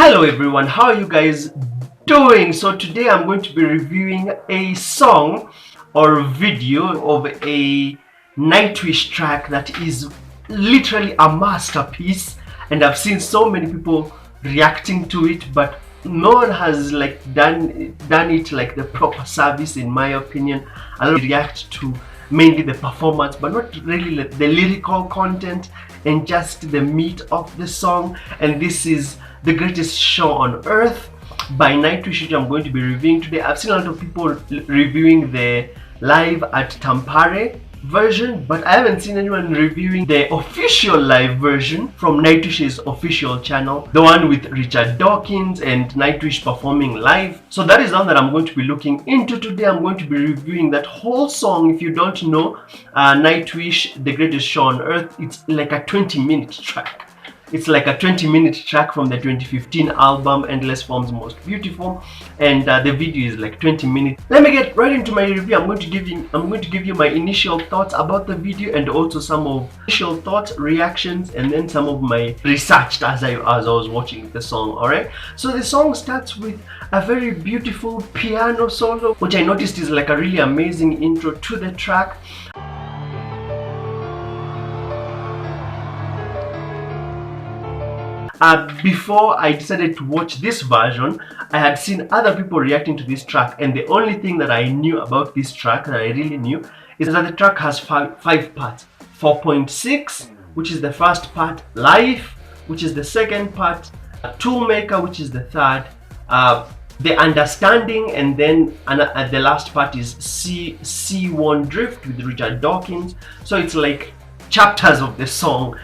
Hello everyone, how are you guys doing? So today I'm going to be reviewing a song or video of a Nightwish track that is literally a masterpiece, and I've seen so many people reacting to it, but no one has done it like the proper service, in my opinion. I react to mainly the performance, but not really the lyrical content and just the meat of the song. And this is The Greatest Show on Earth by Nightwish, which I'm going to be reviewing today. I've seen a lot of people reviewing the live at Tampere version, but I haven't seen anyone reviewing the official live version from Nightwish's official channel, the one with Richard Dawkins and Nightwish performing live. So that is the one that I'm going to be looking into today. I'm going to be reviewing that whole song. If you don't know, Nightwish, The Greatest Show on Earth, it's like a 20-minute track. It's like a 20-minute track from the 2015 album Endless Forms Most Beautiful, and the video is like 20 minutes. Let me get right into my review. I'm going to give you my initial thoughts about the video, and also some of initial thoughts, reactions, and then some of my research as I was watching the song. All right. So the song starts with a very beautiful piano solo, which I noticed is like a really amazing intro to the track. Before I decided to watch this version, I had seen other people reacting to this track, and the only thing that I knew about this track, that I really knew, is that the track has five parts. 4.6, which is the first part, Life, which is the second part, Toolmaker, which is the third, The Understanding, and then the last part is C1 Drift with Richard Dawkins. So it's like chapters of the song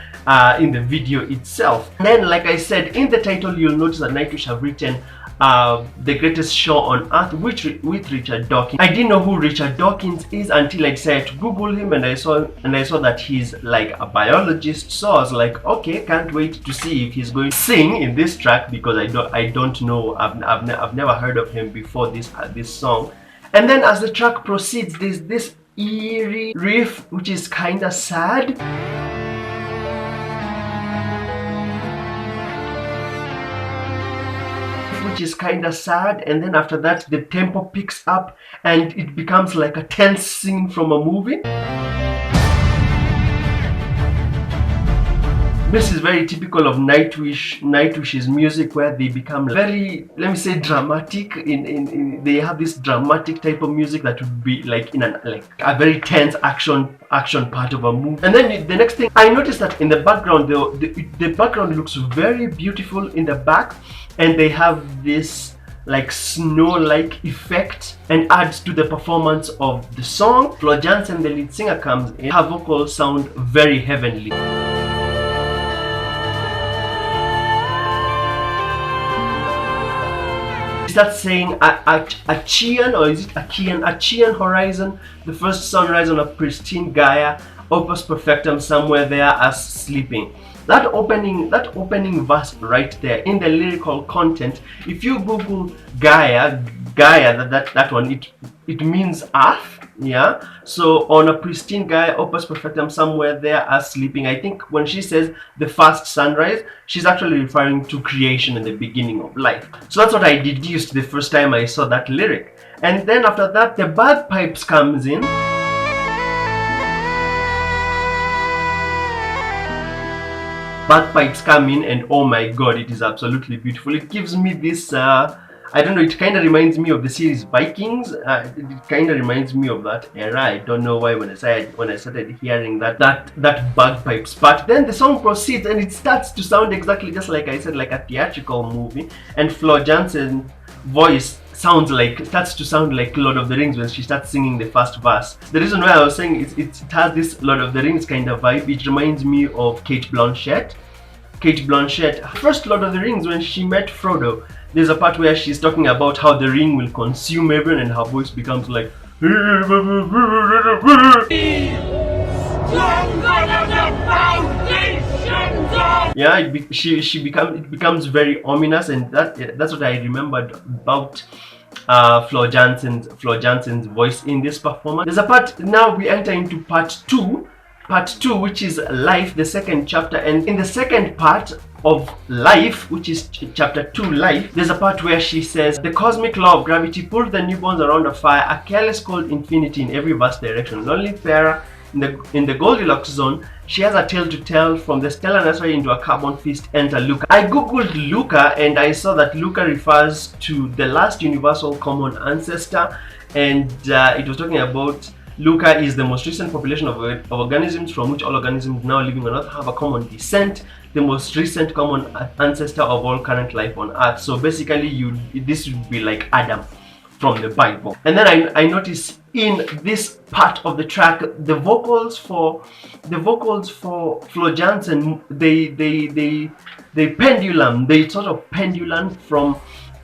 in the video itself. And then, like I said, in the title you'll notice that Nightwish have written The Greatest Show on Earth with Richard Dawkins. I didn't know who Richard Dawkins is until I decided to Google him, and I saw that he's like a biologist. So I was like, okay, can't wait to see if he's going to sing in this track, because I don't know, I've never heard of him before this song. And then as the track proceeds, there's this eerie riff which is kind of sad. Which is kind of sad, and then after that the tempo picks up and it becomes like a tense scene from a movie. This is very typical of Nightwish's music, where they become very, let me say, dramatic. They have this dramatic type of music that would be like in a very tense action part of a movie. And then the next thing I noticed, that in the background, the background looks very beautiful in the back, and they have this like snow-like effect, and adds to the performance of the song. Flo Jansen, the lead singer, comes in. Her vocals sound very heavenly. Starts saying Achaean, or is it Achaean? Achaean horizon, the first sunrise on a pristine Gaia, opus perfectum, somewhere there as sleeping. That opening verse right there, in the lyrical content, if you Google Gaia, that one, it means earth. Yeah, so on a pristine Gaia, opus perfectum, somewhere there as sleeping. I think when she says the first sunrise, she's actually referring to creation and the beginning of life. So that's what I deduced the first time I saw that lyric. And then after that, the bagpipes comes in. Bagpipes come in, and oh my god, it is absolutely beautiful. It gives me this I don't know, it kind of reminds me of the series Vikings. It kind of reminds me of that era. I don't know why, when I started hearing that bagpipes part. Then the song proceeds, and it starts to sound exactly just like I said, like a theatrical movie. And Flo Jansen's voice starts to sound like Lord of the Rings when she starts singing the first verse. The reason why I was saying it has this Lord of the Rings kind of vibe. It reminds me of Cate Blanchett, first Lord of the Rings, when she met Frodo. There's a part where she's talking about how the ring will consume everyone, and her voice becomes like yeah, it becomes very ominous, and that's what I remembered about Flo Jansen's voice in this performance. There's a part, now we enter into part 2, part 2, which is Life, the second chapter. And in the second part of Life, which is chapter 2, Life, there's a part where she says, the cosmic law of gravity pulled the newborns around a fire, a careless cold infinity in every vast direction. Lonely Farah in the Goldilocks zone, she has a tale to tell, from the stellar nursery into a carbon feast. Enter Luca. I googled Luca and I saw that Luca refers to the last universal common ancestor, and it was talking about Luca is the most recent population of organisms from which all organisms now living on Earth have a common descent, the most recent common ancestor of all current life on Earth. So basically, this would be like Adam from the Bible. And then I noticed in this part of the track, the vocals for Flo Jansen, they pendulum, they sort of pendulum from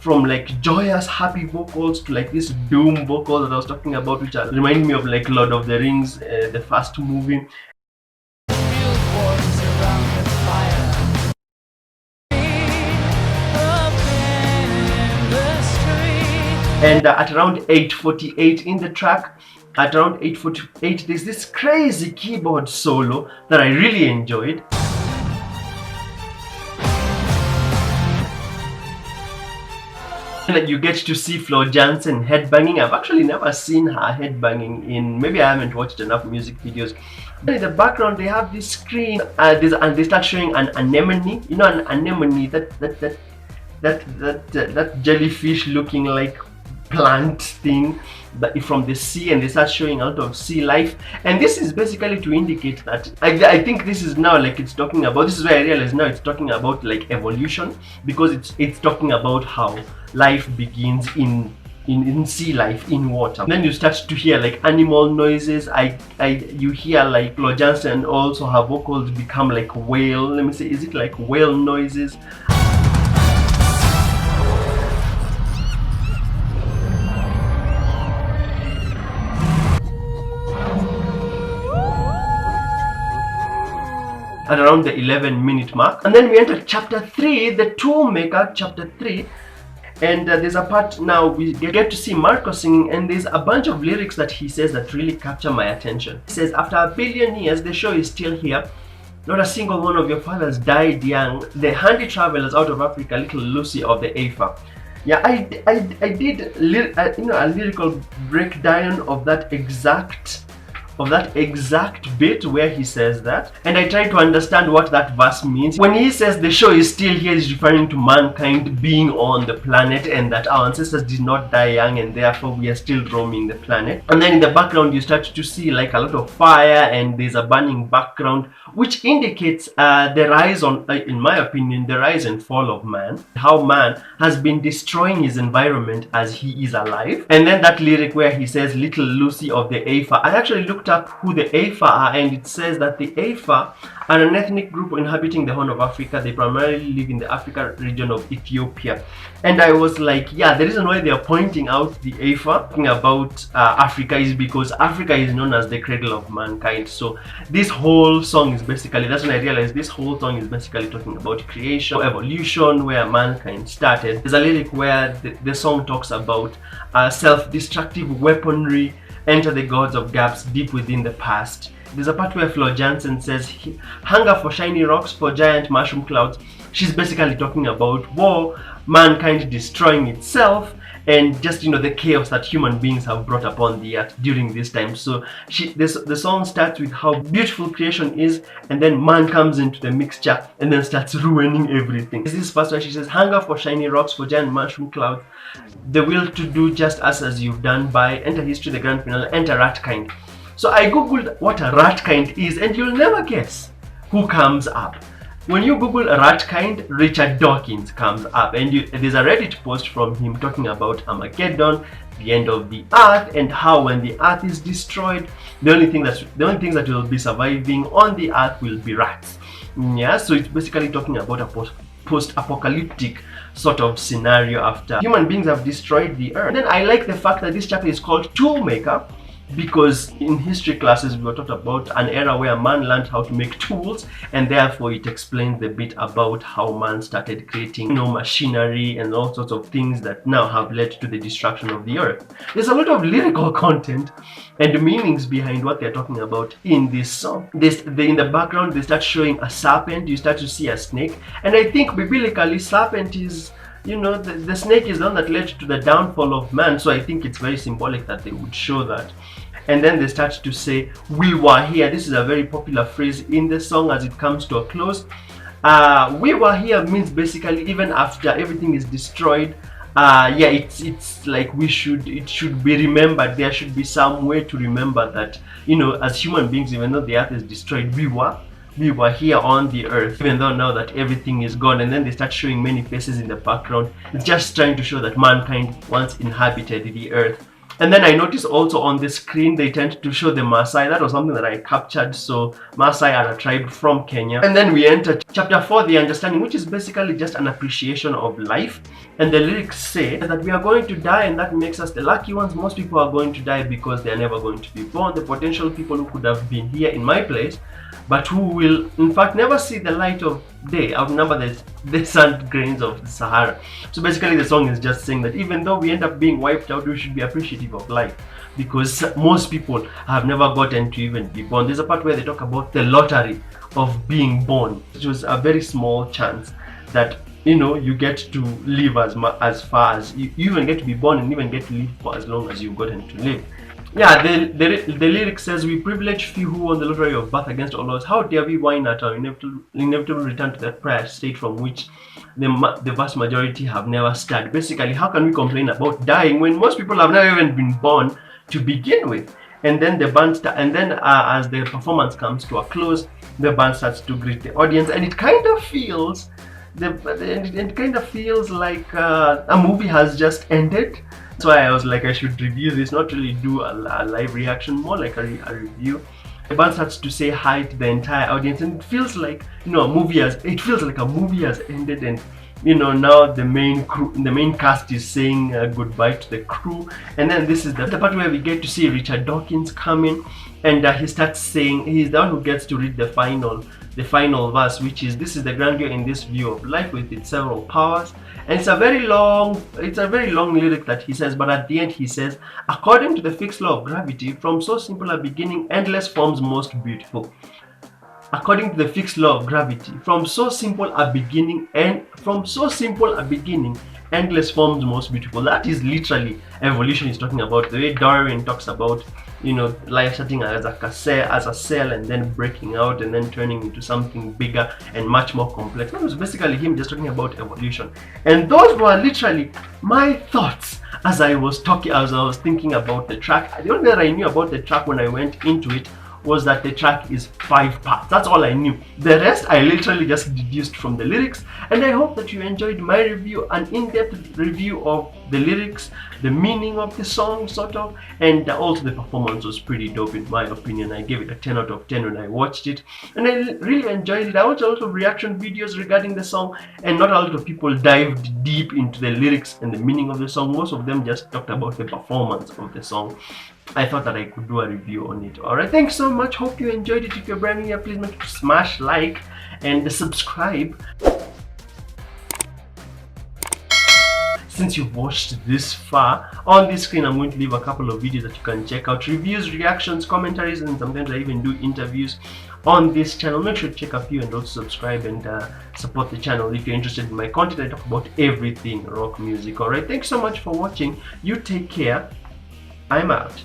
like joyous happy vocals to like this doom vocals that I was talking about, which remind me of like Lord of the Rings, the first movie. And at around 8:48 in the track, at around 8:48, there's this crazy keyboard solo that I really enjoyed. And you get to see Flo Jansen headbanging. I've actually never seen her headbanging in, maybe I haven't watched enough music videos. But in the background, they have this screen, and they start showing an anemone. You know, an anemone, that jellyfish looking like plant thing from the sea, and they start showing a lot of sea life. And this is basically to indicate that I think this is now like it's talking about, this is where I realize now it's talking about like evolution, because it's talking about how life begins in sea life, in water. Then you start to hear like animal noises. You hear like Flo Jansen, also her vocals become like whale, let me say, is it like whale noises? At around the 11-minute mark. And then we enter chapter 3, the Toolmaker, chapter 3. And there's a part now we get to see Marco singing, and there's a bunch of lyrics that he says that really capture my attention. He says, after 1 billion years, the show is still here. Not a single one of your fathers died young. The handy travelers out of Africa, little Lucy of the Afa. Yeah, I did a lyrical breakdown of that exact bit where he says that, and I try to understand what that verse means. When he says the show is still here, he's referring to mankind being on the planet, and that our ancestors did not die young, and therefore we are still roaming the planet. And then in the background you start to see like a lot of fire, and there's a burning background, which indicates the rise in my opinion, the rise and fall of man, how man has been destroying his environment as he is alive. And then that lyric where he says little Lucy of the Afa, I actually looked up who the Afa are, and it says that the Afa are an ethnic group inhabiting the Horn of Africa. They primarily live in the Africa region of Ethiopia. And I was like, yeah, the reason why they are pointing out the Afa, talking about Africa, is because Africa is known as the cradle of mankind. So this whole song is basically, that's when I realized this whole song is basically talking about creation, evolution, where mankind started. There's a lyric where the song talks about self-destructive weaponry, enter the gods of gaps deep within the past. There's a part where Flo Jansen says, hunger for shiny rocks, for giant mushroom clouds. She's basically talking about war, mankind destroying itself, and just, you know, the chaos that human beings have brought upon the earth during this time. So the song starts with how beautiful creation is, and then man comes into the mixture and then starts ruining everything. This is first where she says, hunger for shiny rocks, for giant mushroom clouds, the will to do just as you've done, by enter history, the grand finale, enter rat kind. So I googled what a rat kind is, and you'll never guess who comes up. When you google rat kind, Richard Dawkins comes up, and there's a Reddit post from him talking about Armageddon, the end of the earth, and how when the earth is destroyed, the only things that will be surviving on the earth will be rats. Yeah, so it's basically talking about a post-apocalyptic sort of scenario after human beings have destroyed the earth. And then I like the fact that this chapter is called Toolmaker, because in history classes we were taught about an era where man learned how to make tools, and therefore it explains a bit about how man started creating, you know, machinery and all sorts of things that now have led to the destruction of the earth. There's a lot of lyrical content and meanings behind what they're talking about in this song. In the background they start showing a serpent, you start to see a snake, and I think biblically serpent is, you know, the snake is the one that led to the downfall of man, so I think it's very symbolic that they would show that. And then they start to say, we were here. This is a very popular phrase in the song as it comes to a close. We were here means basically even after everything is destroyed, yeah, it's like it should be remembered. There should be some way to remember that, you know, as human beings, even though the earth is destroyed, we were here on the earth, even though now that everything is gone. And then they start showing many faces in the background. It's just trying to show that mankind once inhabited the earth. And then I noticed also on the screen they tend to show the Maasai. That was something that I captured. So Maasai are a tribe from Kenya. And then we enter chapter 4, the understanding, which is basically just an appreciation of life. And the lyrics say that we are going to die, and that makes us the lucky ones. Most people are going to die because they are never going to be born. The potential people who could have been here in my place, but who will in fact never see the light of day, outnumber the sand grains of the Sahara. So basically the song is just saying that even though we end up being wiped out, we should be appreciative of life, because most people have never gotten to even be born. There's a part where they talk about the lottery of being born. It was a very small chance that, you know, you get to live as far as you even get to be born, and even get to live for as long as you've gotten to live. Yeah, the lyric says, we privileged few who won the lottery of birth against all odds. How dare we whine at our inevitable return to that prior state from which the vast majority have never stirred. Basically, how can we complain about dying when most people have never even been born to begin with? And then the band as the performance comes to a close, the band starts to greet the audience, and it kind of feels like a movie has just ended. That's why I was like, I should review this, not really do a live reaction, more like a review. The band starts to say hi to the entire audience, and it feels like, you know, it feels like a movie has ended, and, you know, now the main cast is saying goodbye to the crew. And then this is the part where we get to see Richard Dawkins come in, and he starts saying, he's the one who gets to read the final verse, which is, this is the grandeur in this view of life with its several powers. And it's a very long lyric that he says, but at the end he says, according to the fixed law of gravity, from so simple a beginning, endless forms most beautiful. According to the fixed law of gravity, from so simple a beginning, endless forms most beautiful. That is literally evolution is talking about. The way Darwin talks about, you know, life starting as a cell and then breaking out and then turning into something bigger and much more complex. That was basically him just talking about evolution. And those were literally my thoughts as I was thinking about the track. The only thing that I knew about the track when I went into it was that the track is 5 parts. That's all I knew. The rest I literally just deduced from the lyrics, and I hope that you enjoyed my review, an in-depth review of the lyrics, the meaning of the song sort of, and also the performance was pretty dope in my opinion. I gave it a 10 out of 10 when I watched it, and I really enjoyed it. I watched a lot of reaction videos regarding the song, and not a lot of people dived deep into the lyrics and the meaning of the song. Most of them just talked about the performance of the song. I thought that I could do a review on it. Alright, thanks so much. Hope you enjoyed it. If you're brand new here, please make sure to smash like and subscribe. Since you've watched this far, on this screen I'm going to leave a couple of videos that you can check out. Reviews, reactions, commentaries, and sometimes I even do interviews on this channel. Make sure to check a few and also subscribe and support the channel if you're interested in my content. I talk about everything rock music. Alright, thanks so much for watching. You take care. I'm out.